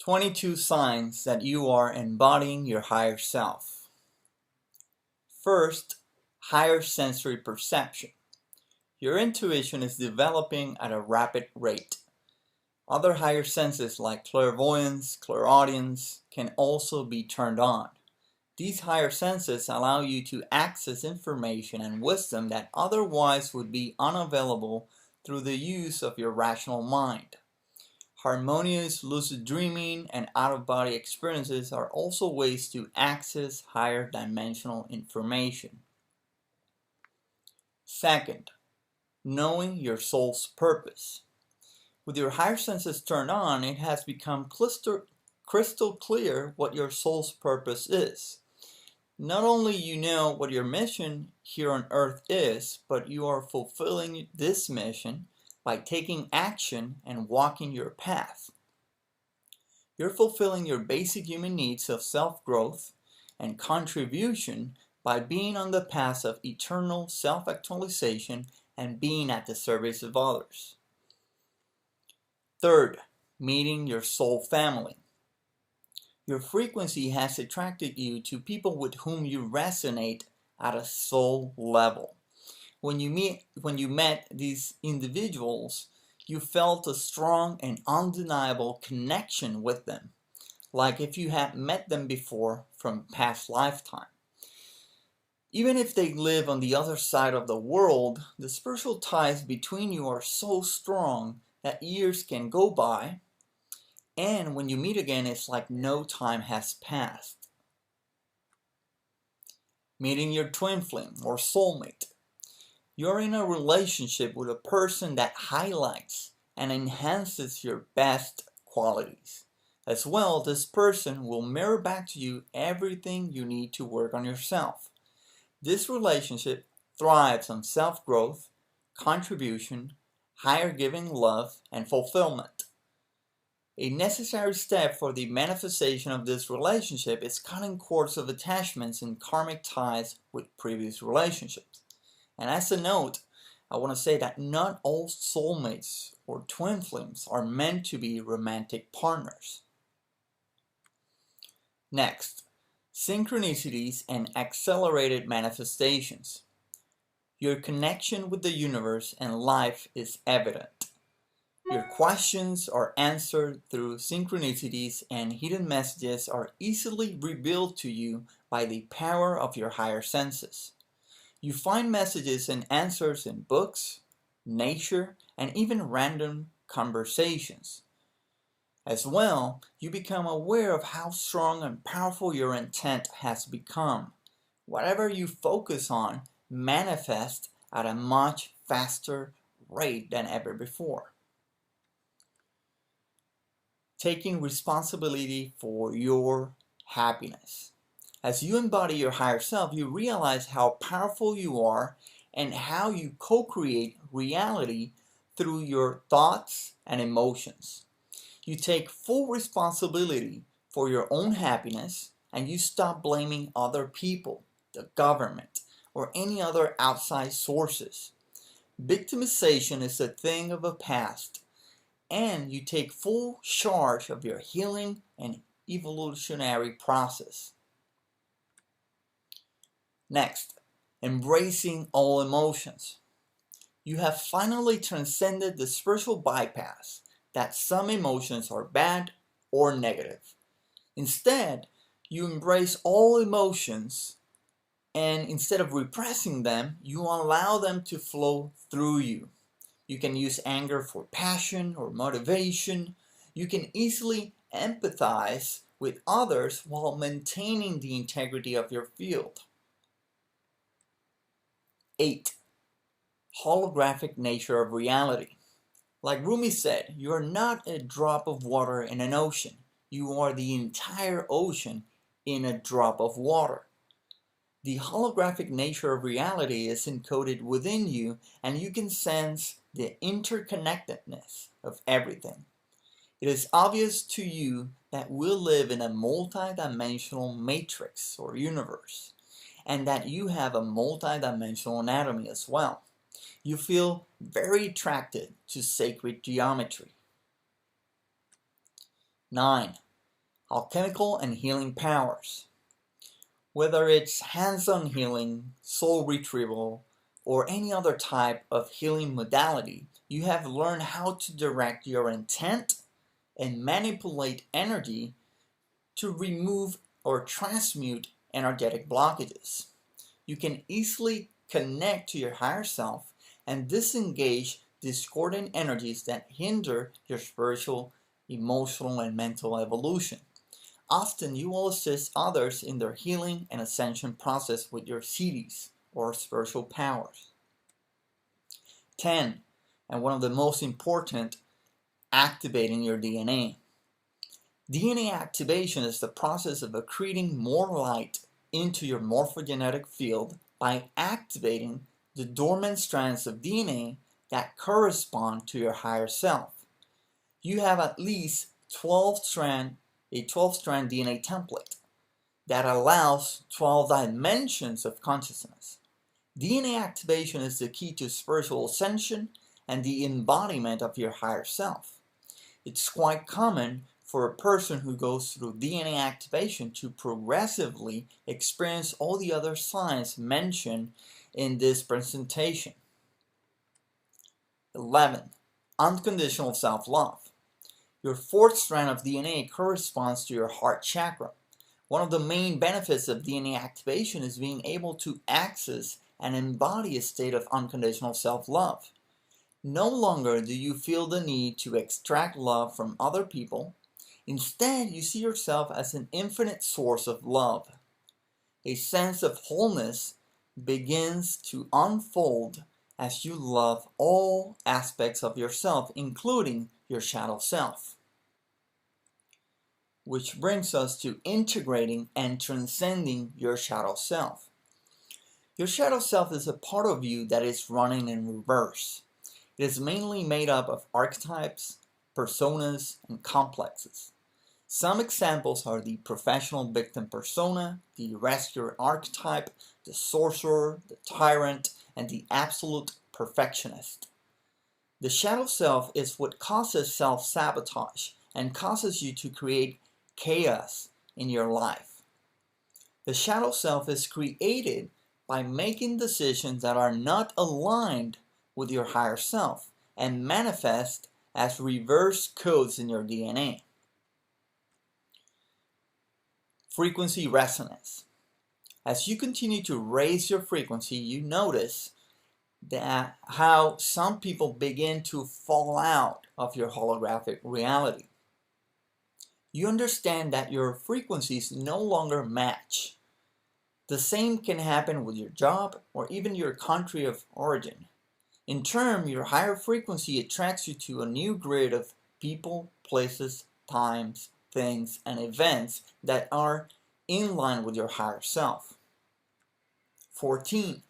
22 signs that you are embodying your higher self. First, higher sensory perception. Your intuition is developing at a rapid rate. Other higher senses like clairvoyance, clairaudience can also be turned on. These higher senses allow you to access information and wisdom that otherwise would be unavailable through the use of your rational mind. Harmonious lucid dreaming and out-of-body experiences are also ways to access higher dimensional information. Second, knowing your soul's purpose. With your higher senses turned on, it has become crystal clear what your soul's purpose is. Not only you know what your mission here on earth is, but you are fulfilling this mission by taking action and walking your path. You're fulfilling your basic human needs of self-growth and contribution by being on the path of eternal self-actualization and being at the service of others. Third, meeting your soul family. Your frequency has attracted you to people with whom you resonate at a soul level. When you met these individuals, you felt a strong and undeniable connection with them, like if you had met them before from past lifetime. Even if they live on the other side of the world, the spiritual ties between you are so strong that years can go by, and when you meet again, it's like no time has passed. Meeting your twin flame or soulmate. You're in a relationship with a person that highlights and enhances your best qualities. As well, this person will mirror back to you everything you need to work on yourself. This relationship thrives on self-growth, contribution, higher giving love, and fulfillment. A necessary step for the manifestation of this relationship is cutting cords of attachments and karmic ties with previous relationships. And as a note, I want to say that not all soulmates or twin flames are meant to be romantic partners. Next, synchronicities and accelerated manifestations. Your connection with the universe and life is evident. Your questions are answered through synchronicities, and hidden messages are easily revealed to you by the power of your higher senses. You find messages and answers in books, nature, and even random conversations. As well, you become aware of how strong and powerful your intent has become. Whatever you focus on manifests at a much faster rate than ever before. Taking responsibility for your happiness. As you embody your higher self, you realize how powerful you are and how you co-create reality through your thoughts and emotions. You take full responsibility for your own happiness, and you stop blaming other people, the government, or any other outside sources. Victimization is a thing of the past, and you take full charge of your healing and evolutionary process. Next, embracing all emotions. You have finally transcended the spiritual bypass that some emotions are bad or negative. Instead, you embrace all emotions, and instead of repressing them, you allow them to flow through you. You can use anger for passion or motivation. You can easily empathize with others while maintaining the integrity of your field. 8. Holographic nature of reality. Like Rumi said, you are not a drop of water in an ocean. You are the entire ocean in a drop of water. The holographic nature of reality is encoded within you, and you can sense the interconnectedness of everything. It is obvious to you that we live in a multi-dimensional matrix or universe, and that you have a multi-dimensional anatomy as well. You feel very attracted to sacred geometry. 9. alchemical and healing powers. Whether it's hands-on healing, soul retrieval, or any other type of healing modality, you have learned how to direct your intent and manipulate energy to remove or transmute energetic blockages. You can easily connect to your higher self and disengage discordant energies that hinder your spiritual, emotional, and mental evolution. Often you will assist others in their healing and ascension process with your siddhis or spiritual powers. 10. And one of the most important, activating your DNA. DNA activation is the process of accreting more light into your morphogenetic field by activating the dormant strands of DNA that correspond to your higher self. You have at least a 12-strand DNA template that allows 12 dimensions of consciousness. DNA activation is the key to spiritual ascension and the embodiment of your higher self. It's quite common for a person who goes through DNA activation to progressively experience all the other signs mentioned in this presentation. 11. Unconditional self-love. Your fourth strand of DNA corresponds to your heart chakra. One of the main benefits of DNA activation is being able to access and embody a state of unconditional self-love. No longer do you feel the need to extract love from other people. Instead, you see yourself as an infinite source of love. A sense of wholeness begins to unfold as you love all aspects of yourself, including your shadow self. Which brings us to integrating and transcending your shadow self. Your shadow self is a part of you that is running in reverse. It is mainly made up of archetypes, personas, and complexes. Some examples are the professional victim persona, the rescuer archetype, the sorcerer, the tyrant, and the absolute perfectionist. The shadow self is what causes self-sabotage and causes you to create chaos in your life. The shadow self is created by making decisions that are not aligned with your higher self and manifest as reverse codes in your DNA. Frequency resonance. As you continue to raise your frequency, you notice that how some people begin to fall out of your holographic reality. You understand that your frequencies no longer match. The same can happen with your job or even your country of origin. In turn, your higher frequency attracts you to a new grid of people, places, times, things, and events that are in line with your higher self. 14.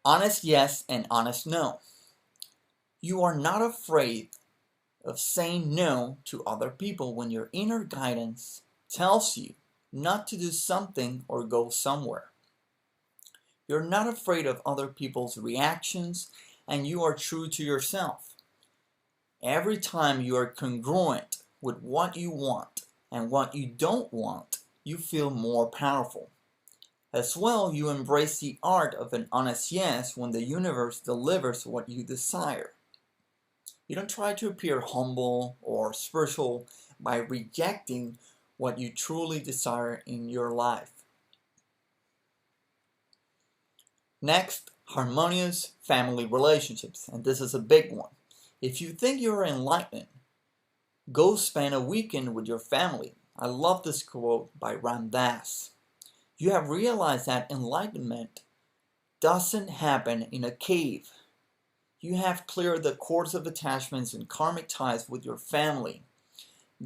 Honest yes and honest no. You are not afraid of saying no to other people when your inner guidance tells you not to do something or go somewhere. You're not afraid of other people's reactions, and you are true to yourself. Every time you are congruent with what you want and what you don't want, you feel more powerful. As well, you embrace the art of an honest yes when the universe delivers what you desire. You don't try to appear humble or spiritual by rejecting what you truly desire in your life. Next, harmonious family relationships, and this is a big one. If you think you're enlightened, go spend a weekend with your family. I love this quote by Ram Dass. You have realized that enlightenment doesn't happen in a cave. You have cleared the cords of attachments and karmic ties with your family.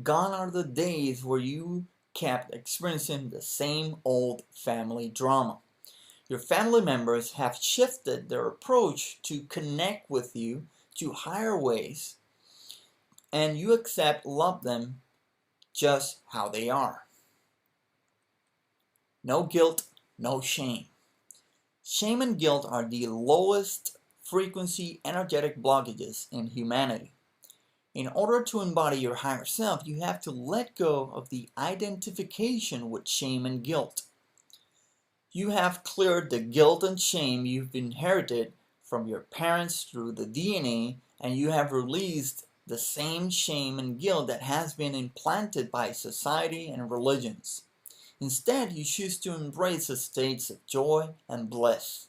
Gone are the days where you kept experiencing the same old family drama. Your family members have shifted their approach to connect with you to higher ways, and you love them just how they are. No guilt, no shame. Shame and guilt are the lowest frequency energetic blockages in humanity. In order to embody your higher self, you have to let go of the identification with shame and guilt. You have cleared the guilt and shame you've inherited from your parents through the DNA, and you have released the same shame and guilt that has been implanted by society and religions. Instead, you choose to embrace the states of joy and bliss.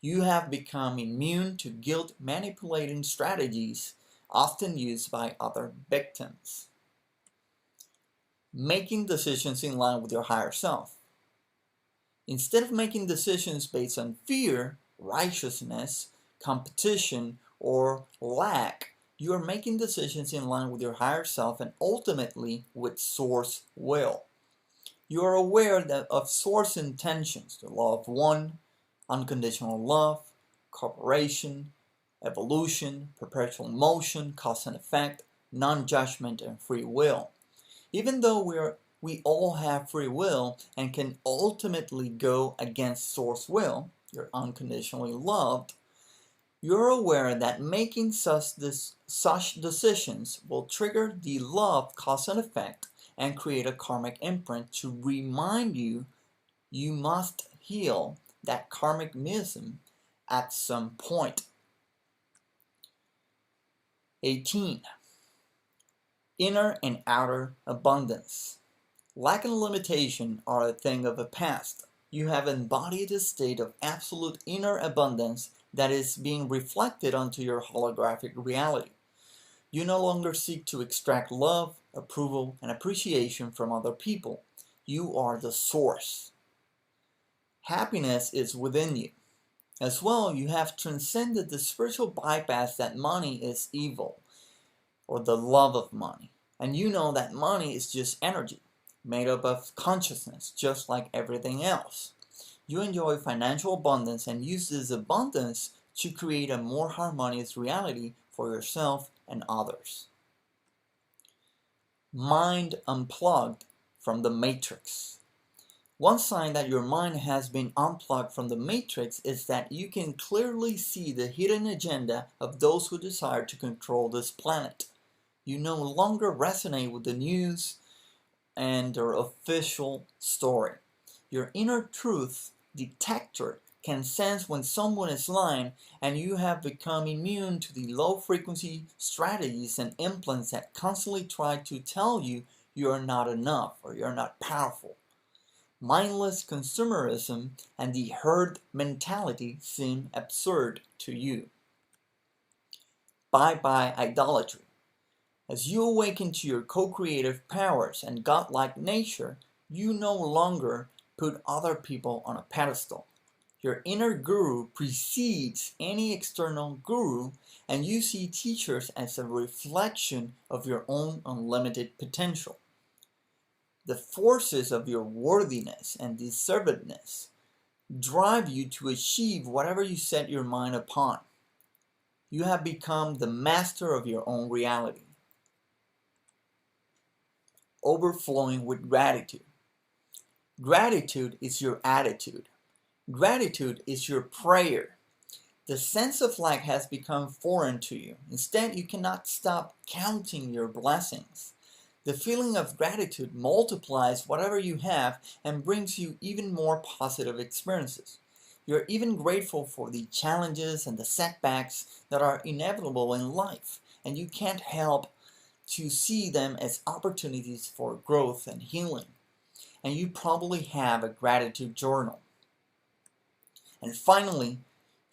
You have become immune to guilt manipulating strategies often used by other victims. Making decisions in line with your higher self. Instead of making decisions based on fear, righteousness, competition, or lack, you are making decisions in line with your higher self and ultimately with Source will. You are aware of Source intentions, the law of one, unconditional love, cooperation, evolution, perpetual motion, cause and effect, non-judgment, and free will. Even though we all have free will and can ultimately go against Source will, you're unconditionally loved, you're aware that making such decisions will trigger the love cause and effect and create a karmic imprint to remind you you must heal that karmic mism at some point. 18. Inner and outer abundance. Lack and limitation are a thing of the past. You have embodied a state of absolute inner abundance that is being reflected onto your holographic reality. You no longer seek to extract love, approval, and appreciation from other people. You are the source. Happiness is within you. As well, you have transcended the spiritual bypass that money is evil, or the love of money. And you know that money is just energy, made up of consciousness, just like everything else. You enjoy financial abundance and use this abundance to create a more harmonious reality for yourself and others. Mind unplugged from the matrix. One sign that your mind has been unplugged from the matrix is that you can clearly see the hidden agenda of those who desire to control this planet. You no longer resonate with the news and their official story. Your inner truth detector can sense when someone is lying, and you have become immune to the low frequency strategies and implants that constantly try to tell you are not enough or you're not powerful. Mindless consumerism and the herd mentality seem absurd to you. Bye-bye idolatry. As you awaken to your co-creative powers and godlike nature, you no longer put other people on a pedestal. Your inner guru precedes any external guru, and you see teachers as a reflection of your own unlimited potential. The forces of your worthiness and deservedness drive you to achieve whatever you set your mind upon. You have become the master of your own reality. Overflowing with gratitude. Gratitude is your attitude. Gratitude is your prayer. The sense of lack has become foreign to you. Instead, you cannot stop counting your blessings. The feeling of gratitude multiplies whatever you have and brings you even more positive experiences. You're even grateful for the challenges and the setbacks that are inevitable in life, and you can't help to see them as opportunities for growth and healing. And you probably have a gratitude journal. And finally,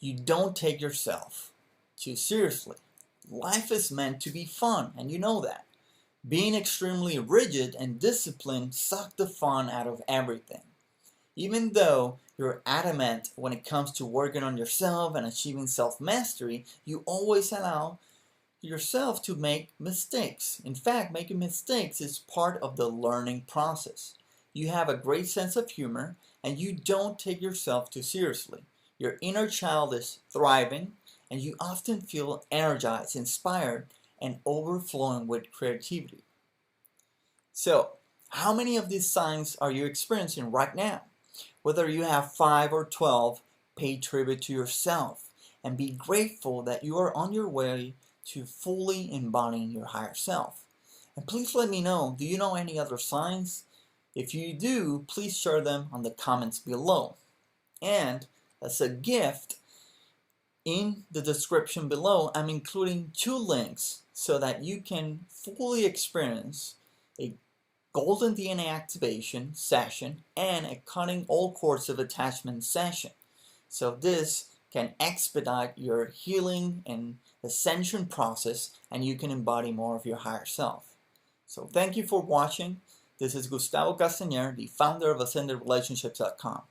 you don't take yourself too seriously. Life is meant to be fun, and you know that. Being extremely rigid and disciplined suck the fun out of everything. Even though you're adamant when it comes to working on yourself and achieving self-mastery, you always allow yourself to make mistakes. In fact, making mistakes is part of the learning process. You have a great sense of humor and you don't take yourself too seriously. Your inner child is thriving and you often feel energized, inspired, and overflowing with creativity. So, how many of these signs are you experiencing right now? Whether you have 5 or 12, pay tribute to yourself and be grateful that you are on your way to fully embodying your higher self. And please let me know, do you know any other signs? If you do, please share them on the comments below. And as a gift, in the description below, I'm including 2 links so that you can fully experience a golden DNA activation session and a cutting all cords of attachment session. So this can expedite your healing and ascension process, and you can embody more of your higher self. So thank you for watching. This is Gustavo Castañer, the founder of AscendedRelationships.com.